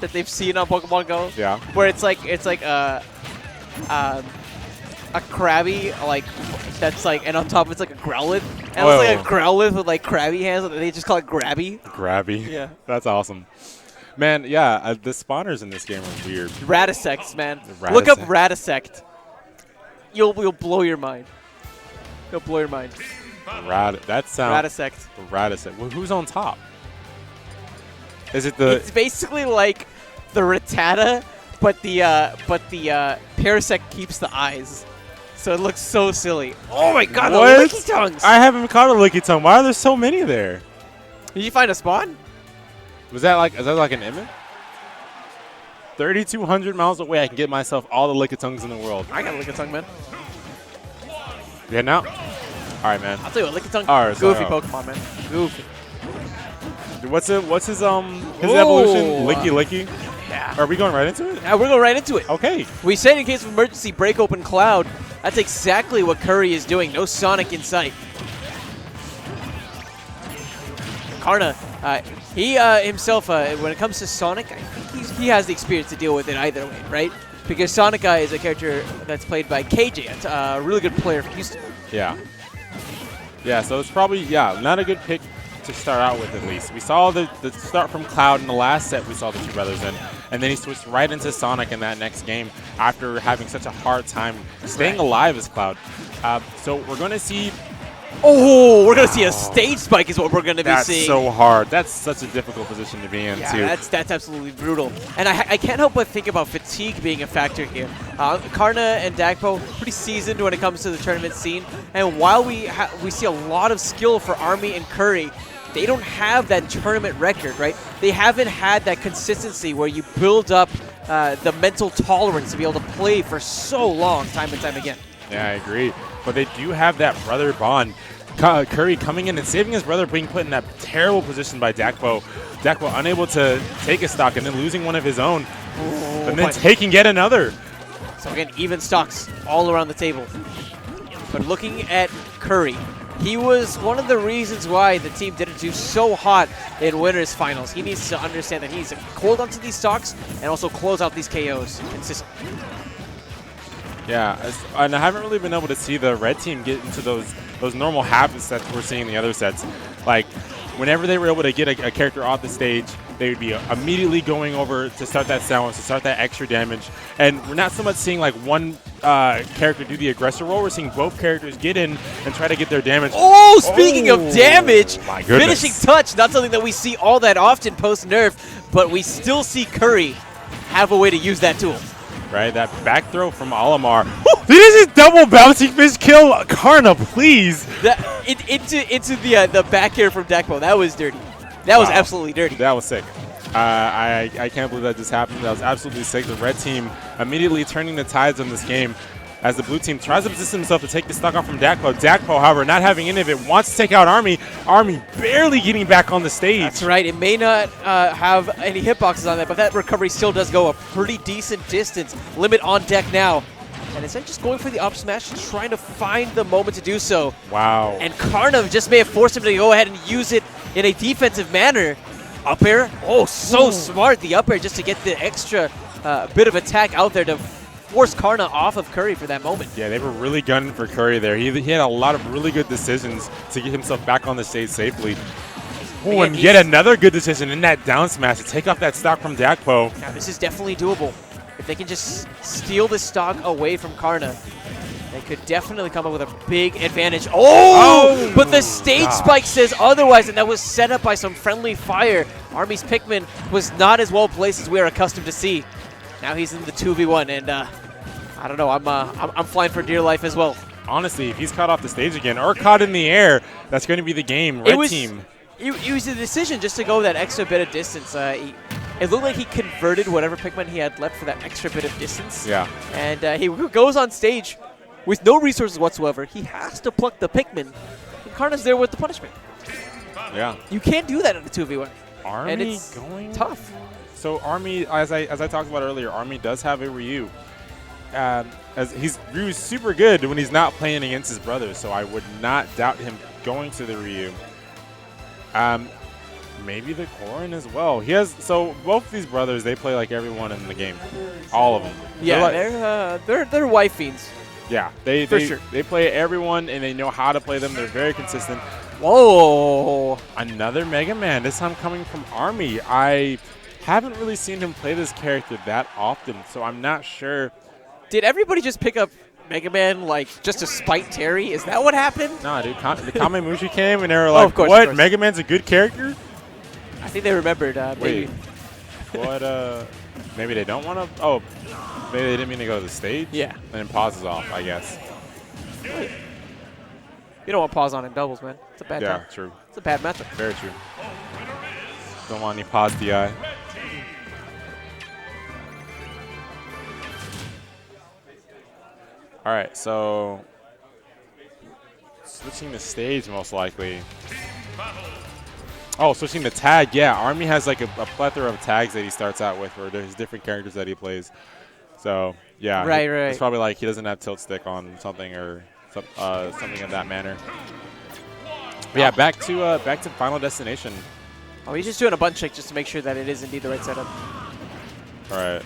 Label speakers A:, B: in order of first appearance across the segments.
A: that they've seen on Pokemon Go.
B: Yeah.
A: Where it's like a Krabby, like, that's like, and on top it's like a Growlithe. And
B: Whoa.
A: it's like a Growlithe with like Krabby hands, and they just call it Grabby.
B: Grabby.
A: Yeah.
B: That's awesome. Man, yeah, the spawners in this game are weird.
A: Radisect, man.
B: Radisect.
A: Look up Radisect. You'll blow your mind. You'll blow your mind.
B: That sounds.
A: Radisect.
B: Radisect. Well, who's on top? Is it the?
A: It's basically like the Rattata, but the Parasect keeps the eyes. So it looks so silly. Oh my god, the
B: What?
A: Licky Tongues!
B: I haven't caught a Licky Tongue. Why are there so many there?
A: Did you find a spawn?
B: Is that like an image? 3,200 miles away, I can get myself all the Licky Tongues in the world.
A: I got a Licky Tongue, man.
B: Yeah, now. All right, man.
A: I'll tell you what, Licky Tongue,
B: All right,
A: goofy
B: so,
A: Pokemon, man. Goofy.
B: What's his
A: Whoa.
B: evolution? Licky?
A: Yeah.
B: Are we going right into it?
A: Yeah, we're going right into it.
B: Okay.
A: We said in case of emergency, break open Cloud. That's exactly what Kurry is doing. No Sonic in sight. Karna, he himself, when it comes to Sonic, I think he has the experience to deal with it either way, right? Because Sonic is a character that's played by KJ. It's a really good player from Houston.
B: Yeah. Yeah, so it's probably, not a good pick to start out with, at least. We saw the start from Cloud in the last set we saw the two brothers in, and then he switched right into Sonic in that next game after having such a hard time staying alive as Cloud. So we're going to see...
A: Oh, we're going to see a stage spike is what we're going to be seeing.
B: That's so hard. That's such a difficult position to be in,
A: yeah,
B: too.
A: That's absolutely brutal. And I can't help but think about fatigue being a factor here. Karna and Dakpo, pretty seasoned when it comes to the tournament scene. And while we see a lot of skill for Army and Kurry, they don't have that tournament record, right? They haven't had that consistency where you build up the mental tolerance to be able to play for so long, time and time again.
B: Yeah, I agree. But they do have that brother bond. Kurry coming in and saving his brother, being put in that terrible position by Dakpo. Dakpo unable to take a stock and then losing one of his own. And then taking yet another.
A: So again, even stocks all around the table. But looking at Kurry, he was one of the reasons why the team didn't do so hot in Winners Finals. He needs to understand that he needs to hold onto these stocks and also close out these KOs consistently.
B: Yeah, and I haven't really been able to see the red team get into those normal habits that we're seeing in the other sets. Like, whenever they were able to get a character off the stage, they would be immediately going over to start that silence, to start that extra damage. And we're not so much seeing like one character do the aggressor role. We're seeing both characters get in and try to get their damage.
A: Oh, speaking of damage,
B: my goodness.
A: finishing touch, not something that we see all that often post-nerf, but we still see Kurry have a way to use that tool.
B: Right, that back throw from Olimar. This is double bouncing fish kill. Karna, please.
A: Into the back air from Dakpo. That was dirty. That was absolutely dirty.
B: That was sick. I can't believe that just happened. That was absolutely sick. The red team immediately turning the tides on this game as the blue team tries to position himself to take the stock off from Dakpo. Dakpo, however, not having any of it, wants to take out Army. Army barely getting back on the stage.
A: That's right. It may not have any hitboxes on that, but that recovery still does go a pretty decent distance. Limit on deck now. And instead of just going for the up smash, trying to find the moment to do so.
B: Wow.
A: And Karna just may have forced him to go ahead and use it in a defensive manner. Up air. Oh, so smart. The up air just to get the extra bit of attack out there to force Karna off of Kurry for that moment.
B: Yeah, they were really gunning for Kurry there. He had a lot of really good decisions to get himself back on the stage safely. Oh, and yet another good decision in that down smash to take off that stock from Dakpo.
A: Now, this is definitely doable. If they can just steal the stock away from Karna, they could definitely come up with a big advantage. Oh! But the stage spike says otherwise, and that was set up by some friendly fire. Army's Pikmin was not as well placed as we are accustomed to see. Now he's in the 2v1, and I don't know. I'm flying for dear life as well.
B: Honestly, if he's caught off the stage again or caught in the air, that's going to be the game. Red team.
A: It was a decision just to go that extra bit of distance. It looked like he converted whatever Pikmin he had left for that extra bit of distance.
B: Yeah.
A: And he goes on stage with no resources whatsoever. He has to pluck the Pikmin. And Karna's there with the punishment.
B: Yeah.
A: You can't do that in a 2v1.
B: Army
A: and it's
B: going
A: tough.
B: So Army, as I talked about earlier, Army does have a Ryu. Ryu's super good when he's not playing against his brother, so I would not doubt him going to the Ryu. maybe the Corrin as well. He has both these brothers, they play like everyone in the game, all of them.
A: Yeah, they're wife fiends.
B: Yeah,
A: For sure.
B: They play everyone and they know how to play them. They're very consistent.
A: Whoa!
B: Another Mega Man. This time coming from Army. I haven't really seen him play this character that often, so I'm not sure.
A: Did everybody just pick up Mega Man like just to spite Terry? Is that what happened?
B: Nah, dude. The Kamemushi came and they were like,
A: of course,
B: "What?
A: of course.
B: Mega Man's a good character?"
A: I think they remembered.
B: Wait, what? Maybe they don't want to. Oh, maybe they didn't mean to go to the stage.
A: Yeah.
B: And then pauses off, I guess.
A: You don't want pause on in doubles, man. It's a bad time.
B: Yeah, true.
A: It's a bad matchup.
B: Very true. Don't want any pause DI. All right, so switching the stage most likely. Oh, switching the tag. Yeah, Army has like a plethora of tags that he starts out with, where there's different characters that he plays. So yeah,
A: right.
B: It's probably like he doesn't have tilt stick on something or something of that manner. But yeah, back to Final Destination.
A: Oh, he's just doing a button check just to make sure that it is indeed the right setup.
B: All right.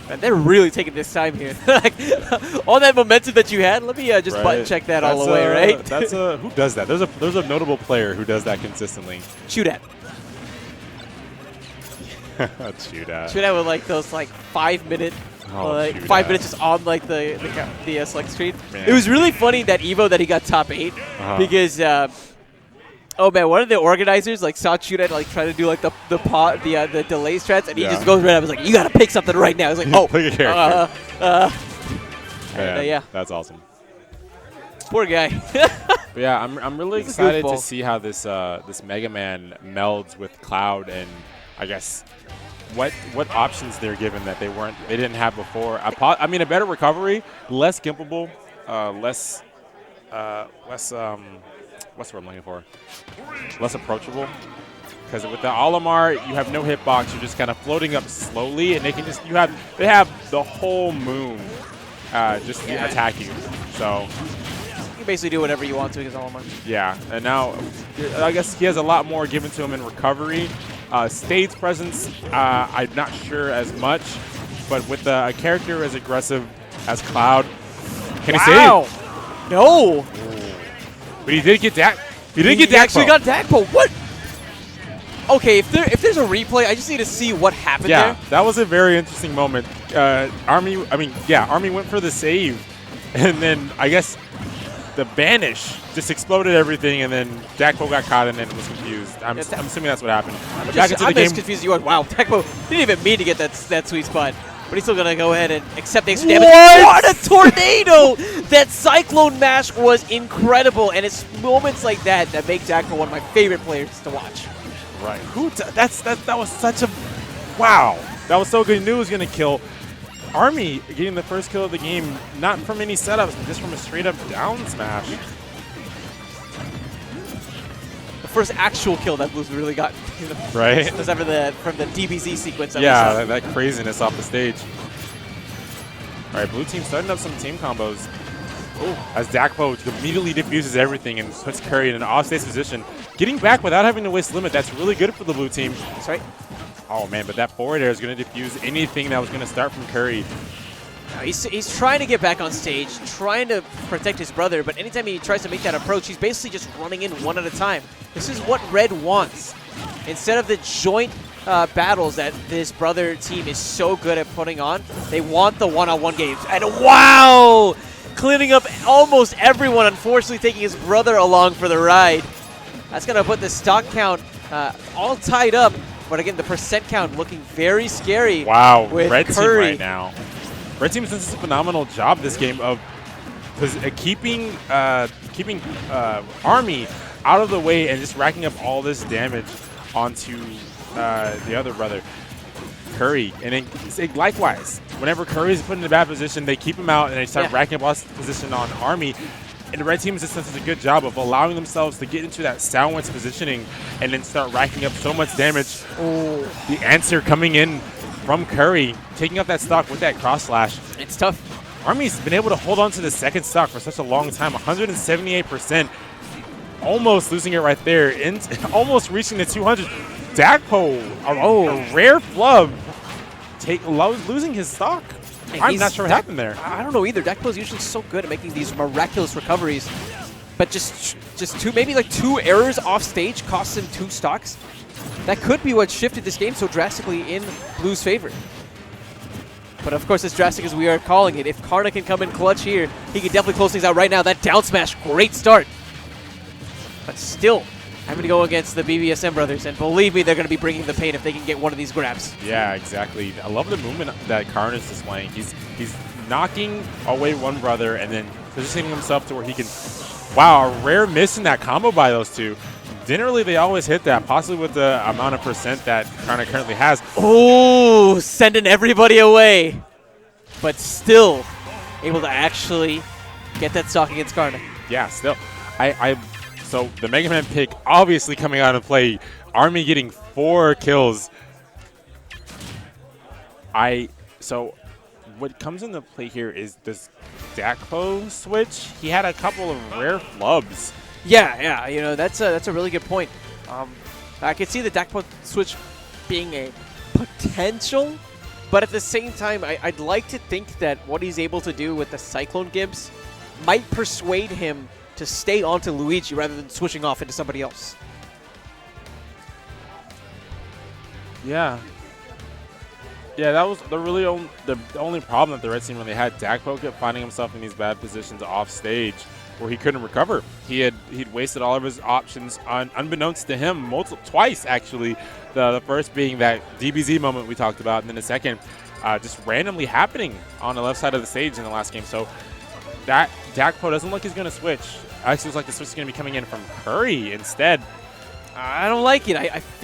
A: And they're really taking this time here. Like, all that momentum that you had, let me just button check that all the way, right?
B: That's who does that? There's a notable player who does that consistently.
A: Shoot at.
B: Shoot at.
A: Shoot at with like those like 5 minute, 5 minutes just on like the select screen. Man. It was really funny that Evo that he got top 8 because. Oh man, one of the organizers like saw Chuda like try to do like the delay strats, and he just goes right up. He's like, "You gotta pick something right now." He's like, "Oh,
B: pick a character."
A: Yeah,
B: that's awesome.
A: Poor guy.
B: But yeah, I'm really excited to see how this this Mega Man melds with Cloud, and I guess what options they're given that they didn't have before. I mean, a better recovery, less gimpable, less what's the word I'm looking for? Less approachable. Because with the Olimar, you have no hitbox. You're just kind of floating up slowly, and they have the whole moon just attack you. So
A: you can basically do whatever you want to against Olimar.
B: Yeah, and now I guess he has a lot more given to him in recovery. Stage presence, I'm not sure as much, but with a character as aggressive as Cloud, can he save?
A: No.
B: But he did get Dakpo.
A: He actually got Dakpo. What? Okay, if there's a replay, I just need to see what happened there.
B: Yeah, that was a very interesting moment. Army went for the save, and then I guess the banish just exploded everything, and then Dakpo got caught and then was confused. I'm assuming that's what happened.
A: I'm just confused. You went, wow, Dakpo didn't even mean to get that sweet spot. But he's still going to go ahead and accept the extra damage. What a tornado! That Cyclone Mash was incredible, and it's moments like that that make Dakpo one of my favorite players to watch.
B: Right. That was such a wow. That was so good. He knew he was going to kill. Army getting the first kill of the game, not from any setups, but just from a straight-up down smash.
A: The first actual kill that Blue's really got.
B: Right.
A: Was ever from the DBZ sequence.
B: That craziness off the stage. All right, blue team starting up some team combos. As Dakpo immediately diffuses everything and puts Kurry in an off-stage position. Getting back without having to waste limit, that's really good for the blue team.
A: That's right.
B: Oh, man, but that forward air is going to diffuse anything that was going to start from Kurry.
A: He's trying to get back on stage, trying to protect his brother, but anytime he tries to make that approach, he's basically just running in one at a time. This is what Red wants. Instead of the joint battles that this brother team is so good at putting on, they want the one-on-one games. And wow! Cleaning up almost everyone, unfortunately taking his brother along for the ride. That's going to put the stock count all tied up. But again, the percent count looking very scary.
B: Wow,
A: with
B: Red
A: Kurry.
B: team right now. Red team has done a phenomenal job this game of keeping Army out of the way and just racking up all this damage onto the other brother, Kurry. And then likewise, whenever Kurry is put in a bad position, they keep him out and they start racking up all this position on Army. And the Red team has done such a good job of allowing themselves to get into that soundwinds positioning and then start racking up so much damage. The answer coming in from Kurry, taking up that stock with that cross slash.
A: It's tough.
B: Army's been able to hold on to the second stock for such a long time, 178%. Almost losing it right there, almost reaching the 200. Dakpo, a rare flub, losing his stock. I'm not sure what happened there.
A: I don't know either. Dakpo is usually so good at making these miraculous recoveries, but just maybe like two errors off stage cost him 2 stocks. That could be what shifted this game so drastically in Blue's favor. But of course, as drastic as we are calling it, if Karna can come in clutch here, he can definitely close things out right now. That down smash, great start. But still, having to go against the BBSM brothers, and believe me, they're going to be bringing the pain if they can get one of these grabs.
B: Yeah, exactly. I love the movement that Karna is displaying. He's knocking away one brother and then positioning himself to where he can. Wow, a rare miss in that combo by those two. Generally, they always hit that, possibly with the amount of percent that Karna currently has.
A: Oh, sending everybody away. But still able to actually get that stock against Karna.
B: Yeah, still. So the Mega Man pick obviously coming out of play. Army getting 4 kills. So what comes into play here is this Dakpo switch. He had a couple of rare flubs.
A: Yeah, you know, that's a really good point. I could see the Dakpo switch being a potential, but at the same time, I'd like to think that what he's able to do with the Cyclone Gibbs might persuade him to stay onto Luigi rather than switching off into somebody else.
B: Yeah. Yeah, that was the only problem that the Red Team really had. Dakpo kept finding himself in these bad positions off stage where he couldn't recover. He'd wasted all of his options unbeknownst to him twice, actually. The first being that DBZ moment we talked about, and then the second just randomly happening on the left side of the stage in the last game. So that Dakpo doesn't look like he's going to switch. Actually looks like the switch is going to be coming in from Kurry instead.
A: I don't like it.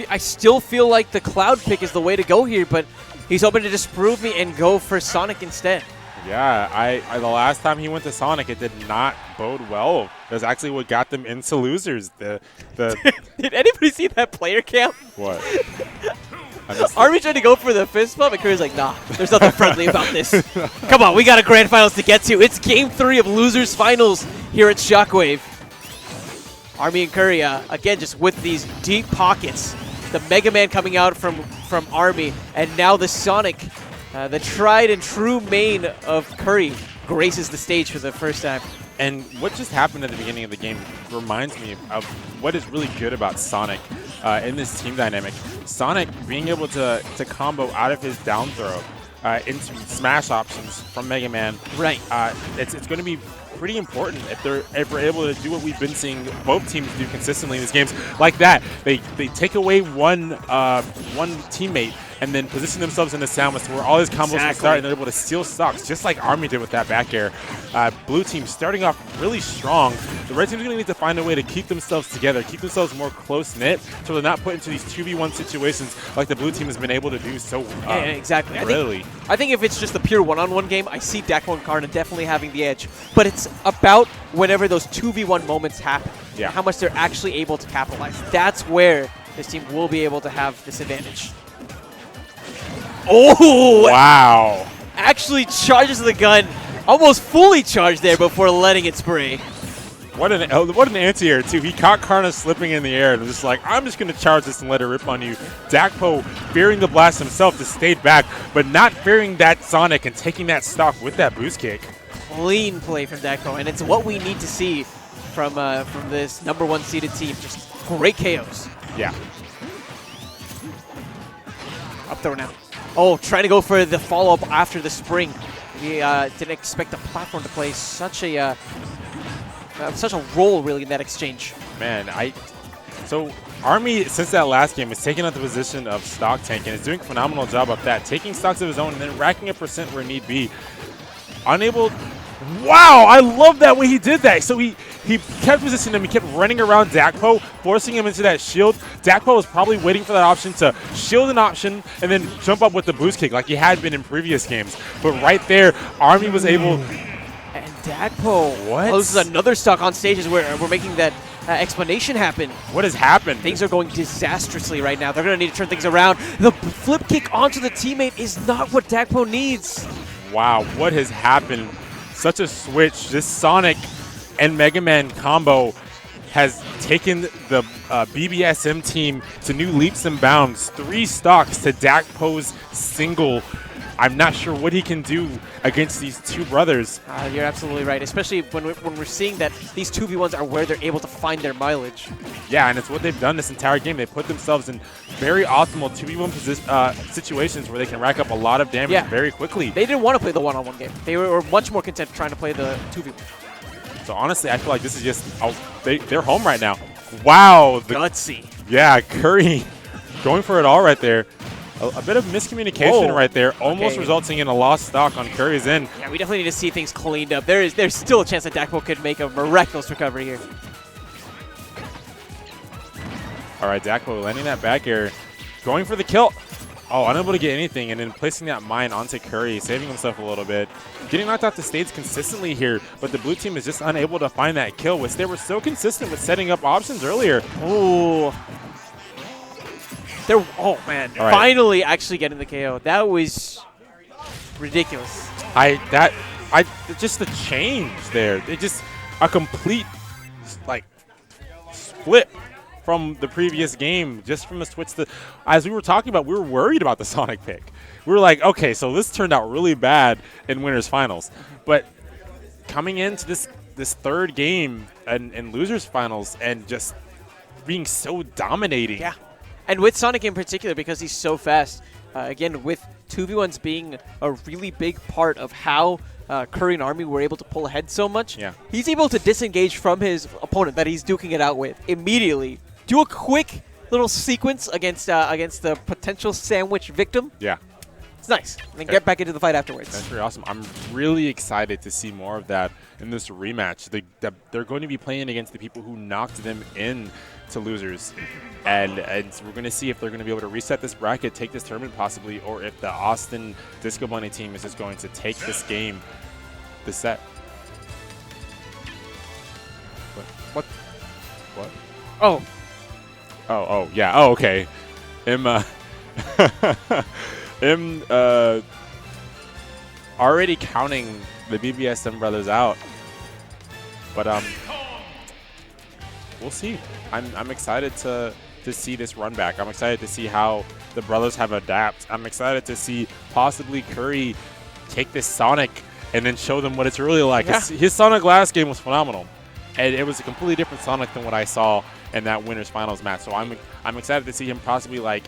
A: I still feel like the Cloud pick is the way to go here, but he's hoping to disprove me and go for Sonic instead.
B: Yeah, the last time he went to Sonic, it did not bode well. That's actually what got them into losers. Did
A: anybody see that player cam?
B: What?
A: Army trying to go for the fist bump, and Kurry's like, nah, there's nothing friendly about this. Come on, we got a grand finals to get to. It's game 3 of losers finals here at Shockwave. Army and Kurry, again, just with these deep pockets. The Mega Man coming out from Army, and now the Sonic, the tried and true main of Kurry, graces the stage for the first time.
B: And what just happened at the beginning of the game reminds me of what is really good about Sonic in this team dynamic. Sonic being able to combo out of his down throw into smash options from Mega Man.
A: Right.
B: It's going to be pretty important if we're able to do what we've been seeing both teams do consistently in these games like that. They take away one teammate and then position themselves in the sandwich where all his combos can start, and they're able to steal stocks, just like Army did with that back air. Blue team starting off really strong. The red team's going to need to find a way to keep themselves together, keep themselves more close-knit, so they're not put into these 2v1 situations like the blue team has been able to do so
A: yeah, exactly.
B: I
A: think if it's just a pure one-on-one game, I see Dakpo and Karna definitely having the edge. But it's about whenever those 2v1 moments happen, how much they're actually able to capitalize. That's where this team will be able to have this advantage. Oh!
B: Wow.
A: Actually charges the gun, almost fully charged there before letting it spray.
B: What an anti-air, too. He caught Karna slipping in the air and was just like, I'm just going to charge this and let it rip on you. Dakpo, fearing the blast himself, just stayed back, but not fearing that Sonic and taking that stock with that boost kick.
A: Clean play from Dakpo, and it's what we need to see from this #1 seeded team. Just great KOs.
B: Yeah.
A: Up throw now. Oh, trying to go for the follow-up after the spring. We didn't expect the platform to play such a role, really, in that exchange.
B: Man, so Army, since that last game, is taking up the position of stock tank and is doing a phenomenal job of that, taking stocks of his own and then racking a percent where need be. Unable. Wow, I love that way he did that. So he kept positioning him. He kept running around Dakpo, forcing him into that shield. Dakpo was probably waiting for that option to shield an option and then jump up with the boost kick like he had been in previous games. But right there, Army was able.
A: And Dakpo closes another stock on stages where we're making that explanation happen.
B: What has happened?
A: Things are going disastrously right now. They're going to need to turn things around. The flip kick onto the teammate is not what Dakpo needs.
B: Wow, what has happened? Such a switch. This Sonic and Mega Man combo has taken the BBSM team to new leaps and bounds. 3 stocks to Dakpo's single. I'm not sure what he can do against these two brothers.
A: You're absolutely right, especially when we're seeing that these 2v1s are where they're able to find their mileage.
B: Yeah, and it's what they've done this entire game. They put themselves in very optimal 2v1 situations where they can rack up a lot of damage very quickly.
A: They didn't want to play the one-on-one game. They were much more content trying to play the 2v1.
B: So honestly, I feel like this is just they're home right now. Wow,
A: gutsy.
B: Yeah, Kurry going for it all right there. A bit of miscommunication right there, almost resulting in a lost stock on Kurry's end.
A: Yeah, we definitely need to see things cleaned up. There's still a chance that Dakpo could make a miraculous recovery here.
B: All right, Dakpo landing that back air, going for the kill. Oh, unable to get anything, and then placing that mine onto Kurry, saving himself a little bit. Getting knocked off the stage consistently here, but the blue team is just unable to find that kill, which they were so consistent with setting up options earlier.
A: Ooh. Oh man, finally actually getting the KO. That was ridiculous.
B: Just the change there. It just a complete like split from the previous game, just from the switch to, as we were talking about, we were worried about the Sonic pick. We were like, okay, so this turned out really bad in winners finals, but coming into this third game and losers finals and just being so dominating.
A: Yeah, and with Sonic in particular, because he's so fast, again, with 2v1s being a really big part of how Kurry and Army were able to pull ahead so much, he's able to disengage from his opponent that he's duking it out with immediately. Do a quick little sequence against the potential sandwich victim.
B: Yeah.
A: It's nice. And then get back into the fight afterwards.
B: That's very awesome. I'm really excited to see more of that in this rematch. They're going to be playing against the people who knocked them in to losers. And we're going to see if they're going to be able to reset this bracket, take this tournament possibly, or if the Austin Disco Bunny team is just going to take this game, this set. What?
A: Oh.
B: Oh, yeah. Oh, okay. Already counting the BBSM brothers out, but we'll see. I'm excited to see this run back. I'm excited to see how the brothers have adapted. I'm excited to see possibly Kurry take this Sonic and then show them what it's really like.
A: Yeah.
B: His Sonic last game was phenomenal, and it was a completely different Sonic than what I saw in that winners finals match. So I'm excited to see him possibly like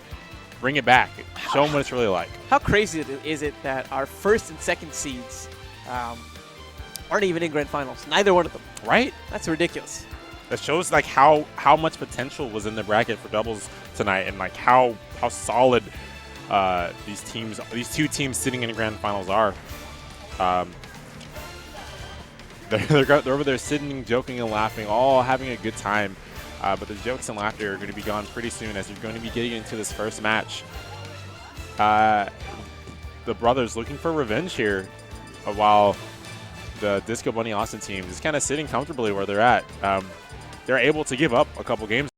B: bring it back, show him what it's really like.
A: How crazy is it that our first and second seeds aren't even in grand finals? Neither one of them.
B: Right?
A: That's ridiculous.
B: That shows like how much potential was in the bracket for doubles tonight, and like how solid these two teams sitting in grand finals are. They're over there sitting, joking and laughing, all having a good time. But the jokes and laughter are going to be gone pretty soon as you're going to be getting into this first match. The brothers looking for revenge here, while the Disco Bunny Austin team is kind of sitting comfortably where they're at. They're able to give up a couple games.